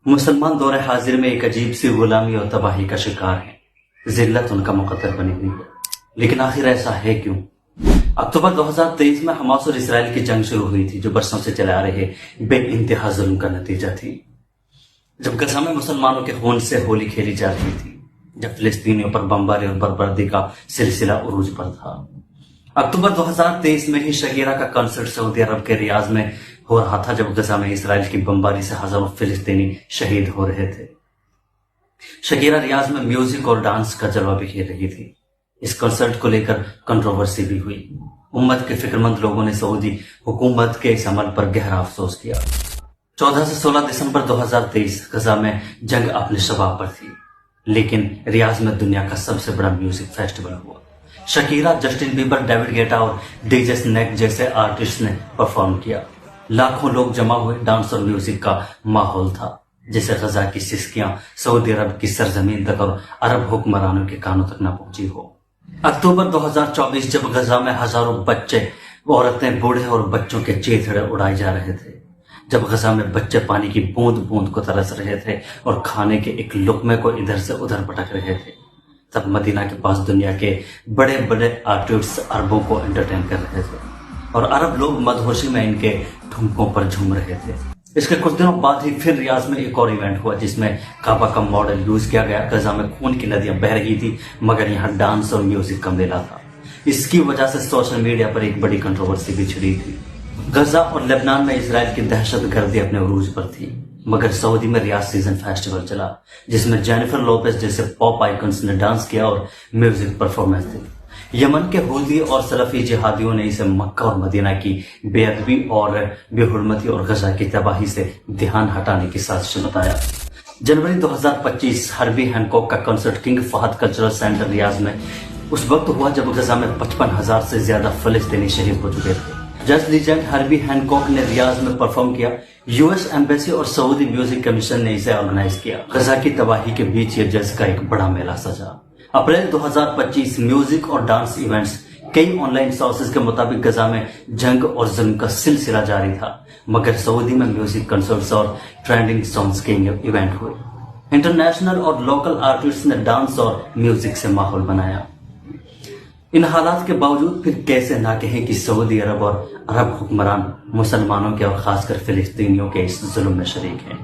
मुसलमान दौर हाजिर में एक अजीब सी गुलामी और तबाही का शिकार है। जिल्लत उनका मुकद्दर बनी हुई है, लेकिन आखिर ऐसा है क्यों? अक्टूबर 2023 में हमास और इसराइल की जंग शुरू हुई थी, जो बरसों से चले आ रहे बेइंतहा जुल्म का नतीजा थी। जब गजा में मुसलमानों के खून से होली खेली जा रही थी, जब फिलिस्तीनियों पर बमबारी और बर्बरदी का सिलसिला उरूज पर था। अक्टूबर 2023 में ही शकीरा का कंसर्ट सऊदी अरब के रियाज में हो रहा था, जब गजा में इसराइल की बमबारी से हजारों फिलिस्तीनी शहीद हो रहे थे। शकीरा रियाज में म्यूजिक और डांस का जलवा बिखेर रही थी। इस कंसर्ट को लेकर कंट्रोवर्सी भी हुई। उम्मत के फिक्रमंद लोगों ने सऊदी हुकूमत के इस अमल पर गहरा अफसोस किया। 14 से 16 दिसंबर 2023 गजा में जंग अपने शबाब पर थी, लेकिन रियाज में दुनिया का सबसे बड़ा म्यूजिक फेस्टिवल हुआ। Shakira, Justin Bieber, David Guetta और डीजे स्नैक जैसे आर्टिस्ट ने परफॉर्म किया। लाखों लोग जमा हुए। डांस और म्यूजिक का माहौल था, जिसे गजा की सिस्कियां सऊदी अरब की सरजमीन तक और अरब हुक्मरानों के कानों तक न पहुंची हो। अक्टूबर 2024 जब गजा में हजारों बच्चे, औरतें, बूढ़े और बच्चों के चीथड़े उड़ाए जा रहे थे, जब गजा में बच्चे पानी की बूंद बूंद को तरस रहे थे और खाने के एक लुकमे को इधर से उधर पटक रहे थे, तब मदीना के पास दुनिया के बड़े बड़े आर्टिस्ट अरबों को एंटरटेन कर रहे थे और अरब लोग मदहोशी में इनके ठुमकों पर झूम रहे थे। इसके कुछ दिनों बाद ही फिर रियाज में एक और इवेंट हुआ, जिसमें काबा का मॉडल यूज किया गया। गजा में खून की नदियां बह रही थी, मगर यहाँ डांस और म्यूजिक का मेला था। इसकी वजह से सोशल मीडिया पर एक बड़ी कंट्रोवर्सी भी छिड़ी थी। गजा और लेबनान में इसराइल की दहशतगर्दी अपने उरूज पर थी, मगर सऊदी में रियाज सीजन फेस्टिवल चला, जिसमें जेनिफर लोपेज जैसे पॉप आइकन्स ने डांस किया और म्यूजिक परफॉर्मेंस दी। यमन के हुदी और सलफी जिहादियों ने इसे मक्का और मदीना की बेअदबी और बेहुरमती और गजा की तबाही से ध्यान हटाने की साजिश बताया। जनवरी 2025 हर्बी हैंकॉक का concert King Fahd Cultural Centre Riyadh में उस वक्त हुआ, जब गजा में 55,000 से ज्यादा फिलिस्तीनी शहीद हो चुके थे। जज लीजेंड हर्बी हैंकॉक ने रियाज में परफॉर्म किया। यूएस एम्बेसी और सऊदी म्यूजिक कमीशन ने इसे ऑर्गेनाइज किया। गजा की तबाही के बीच ये जज का एक बड़ा मेला सजा। अप्रैल 2025 म्यूजिक और डांस इवेंट्स। कई ऑनलाइन सोर्सेज के मुताबिक गजा में जंग और जुल्म का सिलसिला जारी था, मगर सऊदी में म्यूजिक कंसर्ट्स और ट्रेंडिंग सॉन्ग्स के इवेंट हुए। इंटरनेशनल और लोकल आर्टिस्ट ने डांस और म्यूजिक से माहौल बनाया। इन हालात के बावजूद फिर कैसे ना कहें कि सऊदी अरब और अरब हुक्मरान मुसलमानों के और खासकर फिलिस्तीनियों के इस जुल्म में शरीक हैं।